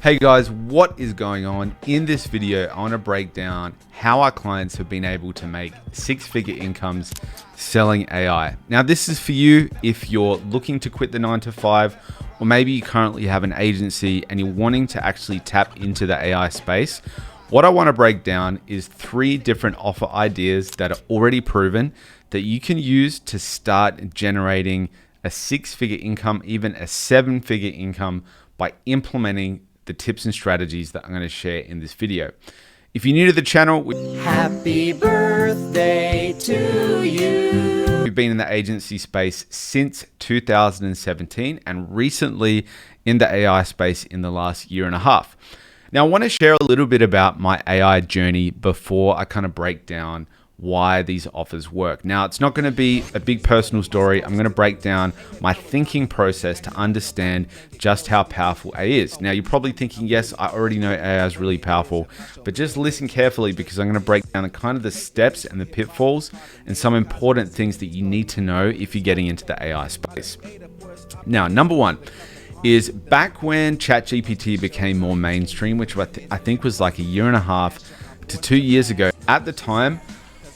Hey guys, what is going on? In this video, I want to break down how our clients have been able to make six-figure incomes selling AI. Now, this is for you if you're looking to quit the 9 to 5, or maybe you currently have an agency and you're wanting to actually tap into the AI space. What I want to break down is 3 different offer ideas that are already proven that you can use to start generating a 6-figure income, even a 7-figure income by implementing the tips and strategies that I'm going to share in this video. If you're new to the channel, happy birthday to you. We've been in the agency space since 2017 and recently in the AI space in the last 1.5 years. Now, I want to share a little bit about my AI journey before I kind of break down why these offers work. Now, it's not going to be a big personal story. I'm going to break down my thinking process to understand just how powerful AI is. Now, you're probably thinking, yes, I already know AI is really powerful, but just listen carefully because I'm going to break down the kind of the steps and the pitfalls and some important things that you need to know if you're getting into the AI space. Now, number one is back when ChatGPT became more mainstream, which I think was like 1.5 to 2 years ago. At the time,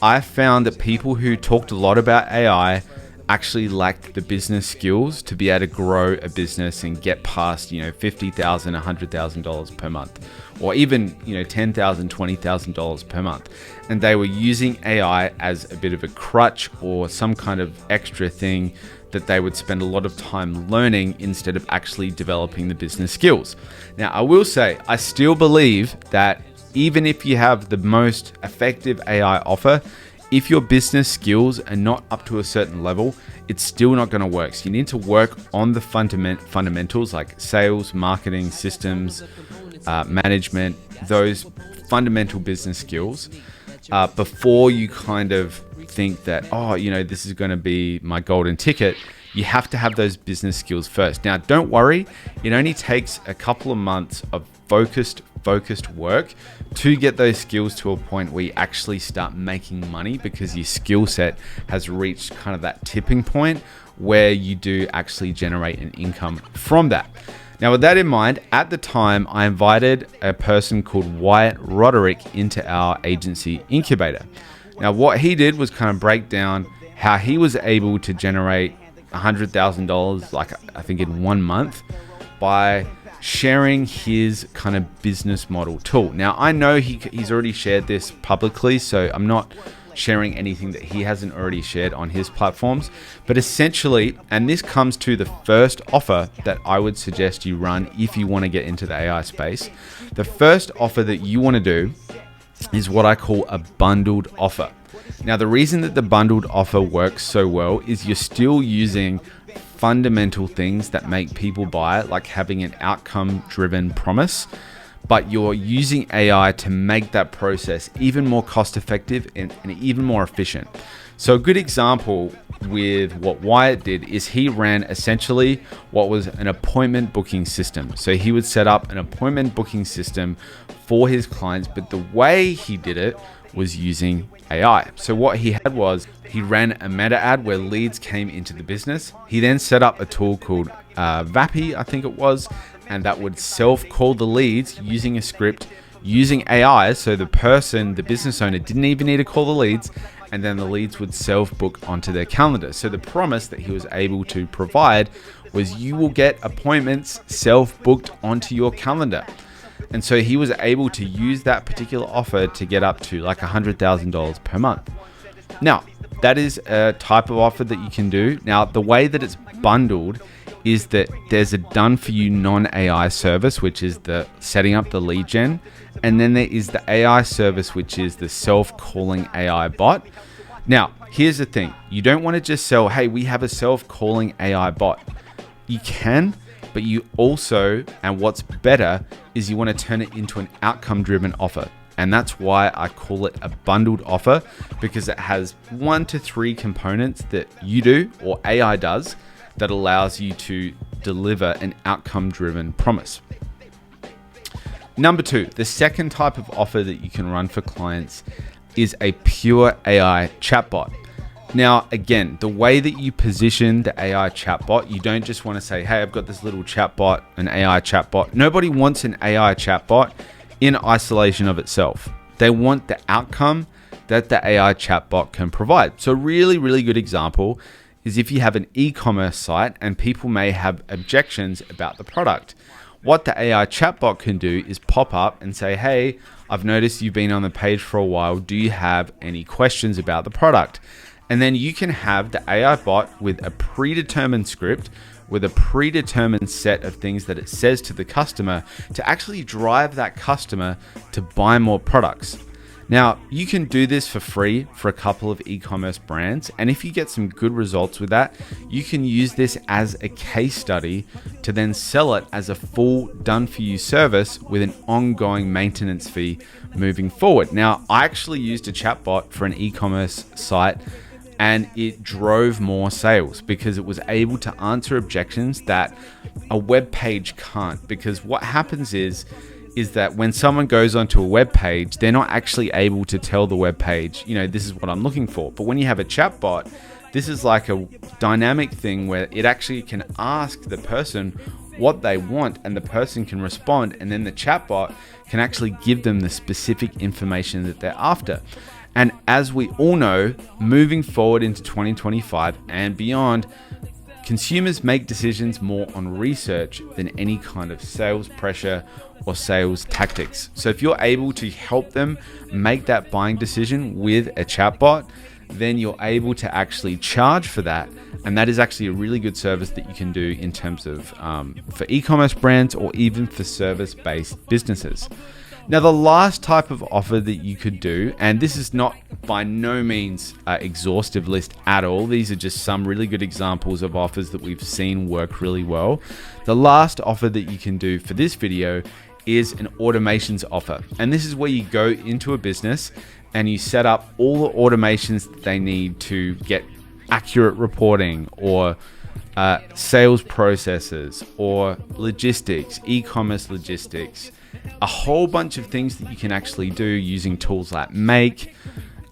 I found that people who talked a lot about AI actually lacked the business skills to be able to grow a business and get past, $50,000, $100,000 per month, or even, $10,000, $20,000 per month. And they were using AI as a bit of a crutch or some kind of extra thing that they would spend a lot of time learning instead of actually developing the business skills. Now, I will say, I still believe that even if you have the most effective AI offer, if your business skills are not up to a certain level, it's still not going to work. So you need to work on the fundamentals like sales, marketing, systems, management, those fundamental business skills before you kind of think that, this is going to be my golden ticket. You have to have those business skills first. Now, don't worry. It only takes a couple of months of focused work to get those skills to a point where you actually start making money because your skill set has reached kind of that tipping point where you do actually generate an income from that. Now, with that in mind, at the time, I invited a person called Wyatt Roderick into our agency Incubator. Now, what he did was kind of break down how he was able to generate $100,000, like I think in 1 month, by sharing his kind of business model tool. Now, I know he's already shared this publicly, so I'm not sharing anything that he hasn't already shared on his platforms. But essentially, and this comes to the first offer that I would suggest you run if you want to get into the AI space. The first offer that you want to do is what I call a bundled offer. Now, the reason that the bundled offer works so well is you're still using fundamental things that make people buy, like having an outcome-driven promise, but you're using AI to make that process even more cost-effective and even more efficient. So a good example with what Wyatt did is he ran essentially what was an appointment booking system. So he would set up an appointment booking system for his clients, but the way he did it was using AI. So what he had was he ran a meta ad where leads came into the business. He then set up a tool called Vappy, I think it was, and that would self-call the leads using a script, using AI. So the business owner didn't even need to call the leads, and then the leads would self-book onto their calendar. So the promise that he was able to provide was you will get appointments self-booked onto your calendar. And so he was able to use that particular offer to get up to like $100,000 per month. Now, that is a type of offer that you can do. Now, the way that it's bundled is that there's a done for you non-AI service, which is the setting up the lead gen. And then there is the AI service, which is the self-calling AI bot. Now, here's the thing. You don't want to just sell, hey, we have a self-calling AI bot. You can, but you also, and what's better, is you want to turn it into an outcome-driven offer. And that's why I call it a bundled offer, because it has 1 to 3 components that you do or AI does that allows you to deliver an outcome-driven promise. Number 2, the second type of offer that you can run for clients is a pure AI chatbot. Now, again, the way that you position the AI chatbot, you don't just want to say, hey, I've got this little chatbot, an AI chatbot. Nobody wants an AI chatbot in isolation of itself. They want the outcome that the AI chatbot can provide. So really, really good example is if you have an e-commerce site and people may have objections about the product. What the AI chatbot can do is pop up and say, hey, I've noticed you've been on the page for a while. Do you have any questions about the product? And then you can have the AI bot with a predetermined script, with a predetermined set of things that it says to the customer to actually drive that customer to buy more products. Now, you can do this for free for a couple of e-commerce brands. And if you get some good results with that, you can use this as a case study to then sell it as a full done for you service with an ongoing maintenance fee moving forward. Now, I actually used a chatbot for an e-commerce site and it drove more sales because it was able to answer objections that a web page can't. Because what happens is that when someone goes onto a web page, they're not actually able to tell the web page, this is what I'm looking for. But when you have a chatbot, this is like a dynamic thing where it actually can ask the person what they want and the person can respond. And then the chatbot can actually give them the specific information that they're after. And as we all know, moving forward into 2025 and beyond, consumers make decisions more on research than any kind of sales pressure or sales tactics. So if you're able to help them make that buying decision with a chatbot, then you're able to actually charge for that. And that is actually a really good service that you can do in terms of for e-commerce brands or even for service-based businesses. Now, the last type of offer that you could do, and this is not by no means an exhaustive list at all. These are just some really good examples of offers that we've seen work really well. The last offer that you can do for this video is an automations offer. And this is where you go into a business and you set up all the automations that they need to get accurate reporting or sales processes or logistics, e-commerce logistics, a whole bunch of things that you can actually do using tools like Make,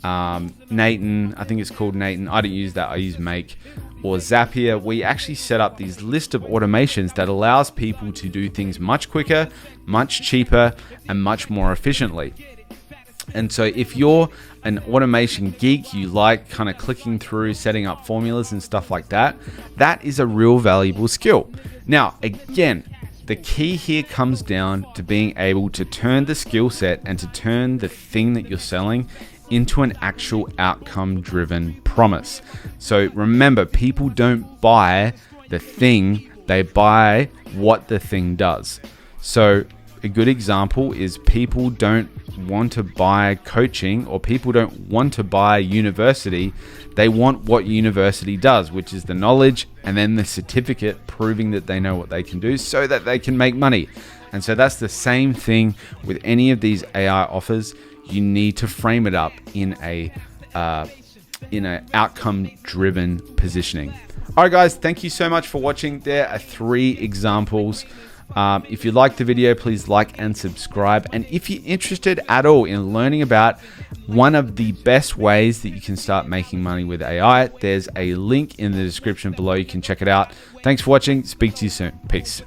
Nathan, I think it's called Nathan. I don't use that, I use Make, or Zapier. We actually set up these list of automations that allows people to do things much quicker, much cheaper, and much more efficiently. And so if you're an automation geek, you like kind of clicking through, setting up formulas and stuff like that, that is a real valuable skill. Now, again, the key here comes down to being able to turn the skill set and to turn the thing that you're selling into an actual outcome-driven promise. So remember, people don't buy the thing, they buy what the thing does. So a good example is people don't want to buy coaching or people don't want to buy university. They want what university does, which is the knowledge and then the certificate proving that they know what they can do so that they can make money. And so that's the same thing with any of these AI offers. You need to frame it up in a outcome-driven positioning. All right, guys, thank you so much for watching. There are 3 examples. If you liked the video, please like and subscribe. And if you're interested at all in learning about one of the best ways that you can start making money with AI, there's a link in the description below. You can check it out. Thanks for watching. Speak to you soon. Peace.